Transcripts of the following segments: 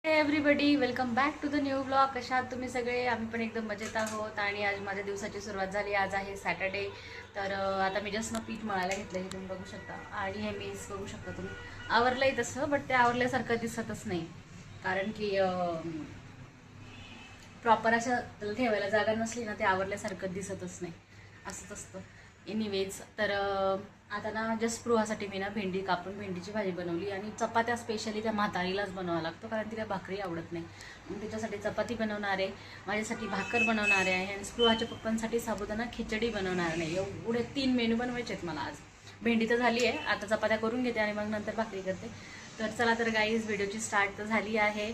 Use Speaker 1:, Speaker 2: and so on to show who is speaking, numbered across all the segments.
Speaker 1: Everybody welcome back to the new blog. कशा आहात तुम्ही सगळे? आम्ही पण एकदम मजेत आहोत. आणि आज माझ्या दिवसाची सुरुवात झाली. आज आहे सॅटर्डे. तर आता मी जस्ट पीठ मळायला घेतलं, हे तुम्ही बघू शकता. आणि हे मीस बघू शकता तुम्ही. आवरलंय तसं, बट ते आवरल्यासारखं दिसतच नाही, कारण की प्रॉपर असं त्याला ठेवायला जागा नसली ना, ते आवरल्यासारखं दिसतच नाही. असंच असतं. एनिवेज, तर आता ना जस्ट स्पृहासाठी मी ना भेंडी कापून भेंडीची भाजी बनवली. आणि चपात्या स्पेशली त्या म्हातारीलाच बनवावं लागतं, कारण तिला भाकरी आवडत नाही. मग त्याच्यासाठी चपाती बनवणार आहे, माझ्यासाठी भाकर बनवणार आहे, आणि स्पृहाच्या पप्पांसाठी साबुदाणा खिचडी बनवणार नाही. एवढे 3 मेनू बनवायचे आहेत मला आज. भेंडी तर झाली आहे, आता चपात्या करून घेते आणि मग नंतर भाकरी करते. तर चला तर गाईज, व्हिडिओची स्टार्ट तर झाली आहे.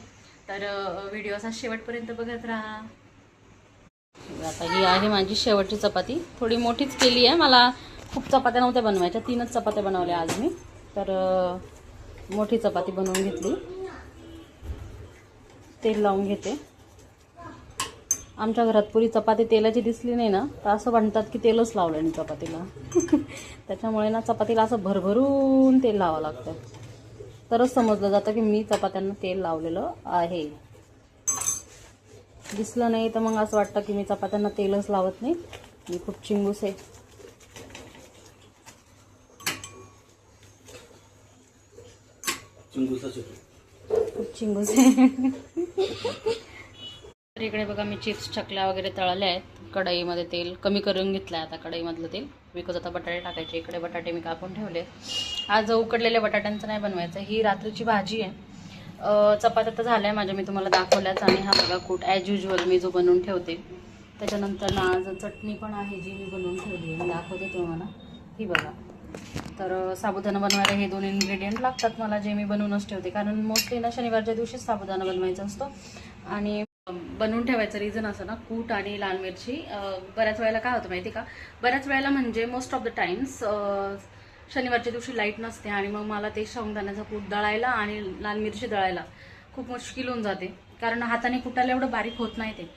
Speaker 1: तर व्हिडिओ असा शेवटपर्यंत बघत राहा. आता ही आहे माझी शेवटची चपाती. थोडी मोठीच केली आहे, मला खूप चपात्या नव्हत्या बनवायच्या, 3च चपात्या बनवल्या आज मी. तर मोठी चपाती बनवून घेतली. तेल लावून घेते. आमच्या घरात पुरी चपाती तेलाची दिसली नाही ना, तर असं म्हणतात की तेलच लावलं नाही चपातीला. त्याच्यामुळे ना चपातीला असं भरभरून तेल लावावं लागतं, तरच समजलं जातं की मी चपात्यांना तेल लावलेलं आहे. दिसलं नाही तर मग असं वाटतं की मी चपात्यांना तेलच लावत नाही, मी खूप चिंगूस आहे. खूप चिंगूस आहे. तर इकडे बघा, मी चिप्स चकल्या वगैरे तळल्या आहेत. कढईमध्ये तेल कमी करून घेतलं आहे आता, कढईमधलं तेल. बिकॉज आता बटाटे टाकायचे. इकडे बटाटे मी कापून ठेवले. आज उकडलेल्या बटाट्यांचं नाही बनवायचं, ही रात्रीची भाजी आहे. चपात्या तर झाल्या माझ्या, मी तुम्हाला दाखवल्याच. आणि हा बघा कूट ॲज युजल मी जो बनवून ठेवते. त्याच्यानंतर ना आज चटणी पण आहे, जी मी बनवून ठेवली आहे, मी दाखवते तुम्हाला. ही बघा. तर साबुदाणा बनवायला हे 2 इन्ग्रेडियंट लागतात मला, जे मी बनवूनच ठेवते, कारण मोस्टली ना शनिवारच्या दिवशीच साबुदाणा बनवायचा असतो. आणि बनवून ठेवायचं रिझन असं ना, कूट आणि लाल मिरची. बऱ्याच वेळेला काय होतं माहिती का, बऱ्याच वेळेला म्हणजे मोस्ट ऑफ द टाइम्स शनिवारच्या दिवशी लाईट नसते, आणि मग मला ते शेंगदाण्याचा कूट दळायला आणि लाल मिरची दळायला खूप मुश्किल होऊन जाते, कारण हाताने कुटायला एवढं बारीक होत नाही, ते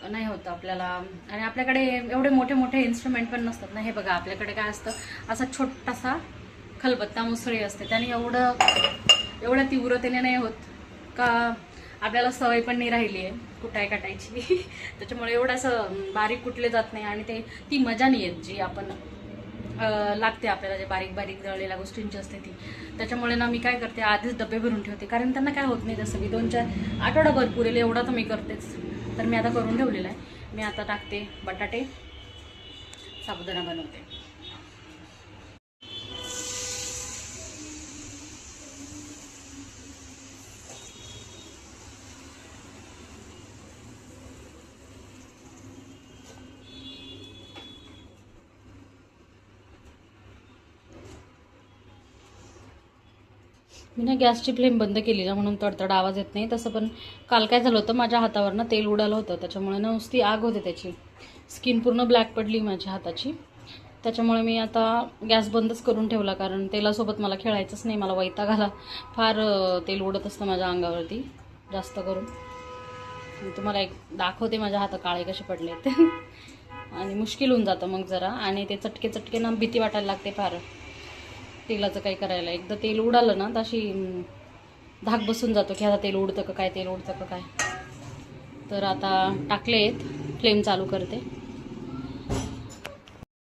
Speaker 1: नाही होतं आपल्याला. आणि आपल्याकडे एवढे मोठे मोठे इन्स्ट्रुमेंट पण नसतात ना. हे बघा, आपल्याकडे काय असतं, असा छोटासा खलबत्ता मुसळी असते, त्याने एवढ्या तीव्रतेने नाही होत का. आपल्याला सवय पण नाही राहिली आहे कुटाय काटायची. त्याच्यामुळे एवढं असं बारीक कुटले जात नाही, आणि ती मजा नाही येत जी आपण लागते आपल्याला, जे बारीक बारीक दळलेल्या गोष्टींची असते ती. त्याच्यामुळे ना मी काय करते, आधीच डबे भरून ठेवते, कारण त्यांना काय होत नाही तसं. मी 2-4 आठवडाभर पुरेल एवढा तर मी करतेच. तर मी आता करून ठेवलेलं आहे. मी आता टाकते बटाटे, साबुदाणा बनवते. मी ना गॅसची फ्लेम बंद केली ना, म्हणून तडतड आवाज येत नाही. तसं पण काल काय झालं होतं, माझ्या हातावर ना तेल उडालं होतं, त्याच्यामुळे ना नुसती आग होते त्याची. स्किन पूर्ण ब्लॅक पडली माझ्या हाताची. त्याच्यामुळे मी आता गॅस बंदच करून ठेवला, कारण तेलासोबत मला खेळायचंच नाही. मला वैताग आला, फार तेल उडत असतं माझ्या अंगावरती जास्त करून. मी तुम्हाला एक दाखवते माझ्या हात काळे कसे पडले ते. आणि मुश्किल होऊन जातं मग जरा, आणि ते चटके ना भीती वाटायला लागते फार तेलाचं काही करायला. एकदा तेल उडालं ना, तशी धाक बसून जातो की आता तेल उडतं का काय, तेल उडतं का काय. तर आता टाकलेत, फ्लेम चालू करते.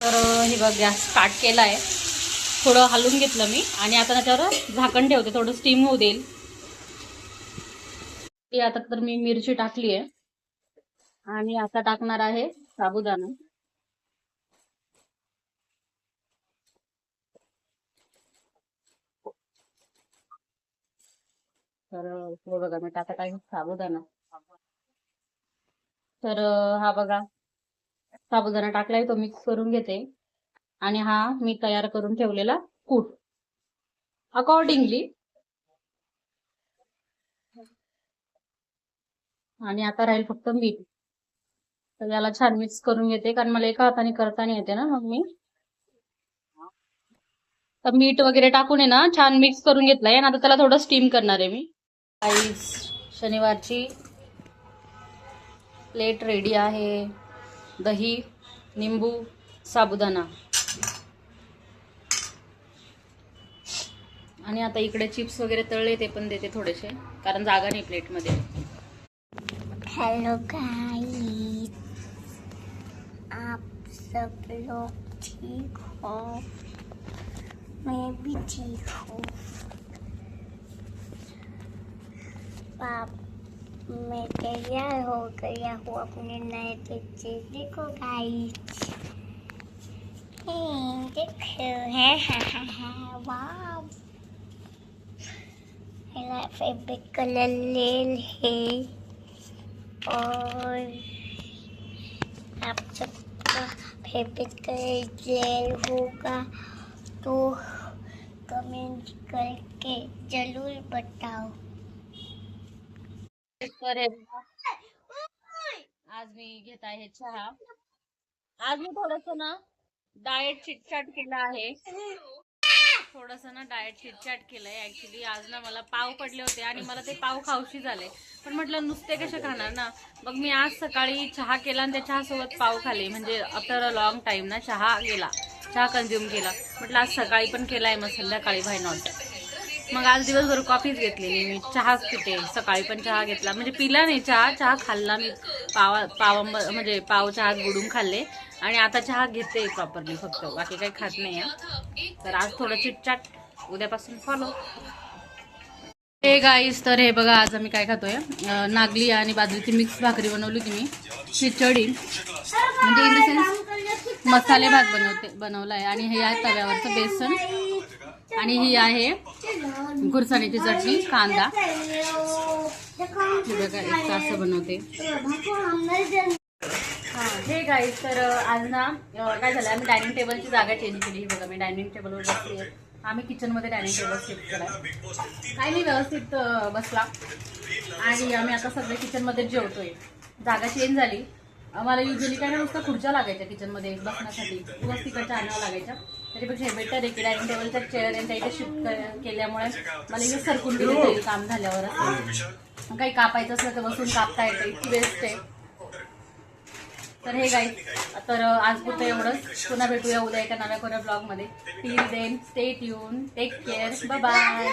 Speaker 1: तर हे बघ, गॅस स्टार्ट केला आहे. थोडं हलवून घेतलं मी, आणि आता त्याच्यावर झाकण ठेवते, थोडं स्टीम होऊ देईल. आता तर मी मिरची टाकली आहे, आणि आता टाकणार आहे साबुदाणा. तर हे बघा, मी टाकत आहे साबुदाणा. तर हा बघा, साबुदाणा टाकलाय, तो मिक्स करून घेते. आणि हा मी तयार करून ठेवलेला कूट अकॉर्डिंगली. आणि आता राहील फक्त मीठ. तर याला छान मिक्स करून घेते, कारण मला एका हाताने करता नाही येते ना, मग मी तर मीठ वगैरे टाकून आहे ना छान मिक्स करून घेतलंय. आणि आता त्याला थोडं स्टीम करणार आहे मी. आईस शनिवारची प्लेट रेडी आहे. दही, निंबू, साबुदाणा, आणि आता इकडे चिप्स वगैरे तळले ते पण देते थोडेसे, कारण जागा नाही प्लेटमध्ये.
Speaker 2: हेलो गाइस, आप सब लोग ठीक हो? मैं भी ठीक हूँ. पाप मैं तैयार हो गया हूँ अपने नए पिक्चर. देखो गाइस, देखो है वाव. मेरा फेवरेट कलर लेल है और आप सबका फेवरेट कलर जेल होगा तो कमेंट करके जरूर बताओ.
Speaker 1: तर आज मी घेत आहे चहा. आज मी थोडस ना डाएट चिटचाट केलं आहे. डाएट चिटचाट केलंय. ऍक्च्युली आज ना मला पाव पडले होते आणि मला ते पाव खाऊशी झाले, पण म्हटलं नुसते कसे खाणार ना. मग मी आज सकाळी चहा केला आणि त्या चहासोबत पाव खाले. म्हणजे आफ्टर अ लॉंग टाइम ना चहा कंझ्युम केला. म्हटलं आज सकाळी पण केलाय, मग संध्याकाळी व्हाय नॉट. मग आज दिवसभर कॉफीच घेतलेली मी. चहाच पिते. सकाळी पण चहा घेतला, म्हणजे पिला नाही चहा खाल्ला मी. म्हणजे पाव चहा बुडून खाल्ले आणि आता चहा घेते प्रॉपरली, फक्त बाकी काही खात नाही. तर आज थोडं चिटचाट, उद्यापासून फॉलो. हे गाईस, तर हे बघा आज आम्ही काय खातोय. नागली आणि बाजरीची मिक्स भाकरी बनवली होती मी. खिचडी म्हणजे इन द सेन्स मसाले भात बनवलाय. आणि हे आहे तव्यावरचं बेसन, आणि ही आहे गुरसाणीची चटणी, कांदा. असं बनवते. हे गाईस, तर आज ना काय झालं, आम्ही डायनिंग टेबलची जागा चेंज केली. बघा मी डायनिंग टेबलवर बसली. आम्ही किचन मध्ये डायनिंग टेबल शिफ्ट केलाय. काही नाही, व्यवस्थित बसला. आणि आम्ही आता सगळे किचन मध्ये जेवतोय. जागा चेंज झाली. आम्हाला युजली काय नुसतं खुर्च्या लागायच्या किचन मध्ये बसण्यासाठी, दिवस तिकडच्या आणावं लागायच्या. त्याच्यापेक्षा हे बेटर आहे की डायनिंग टेबलच्या चेअर यांच्या इथे शिफ्ट केल्यामुळे मला इथे सरकून दिलं जाईल काम झाल्यावर. काही कापायचं असलं तर बसून कापता येतं, इतकी बेस्ट आहे. तर हे गाईस, तर आज पुरतं एवढंच. पुन्हा भेटूया उद्या एका नव्या कोऱ्या ब्लॉग मध्ये. Till then stay tune, take care, bye bye.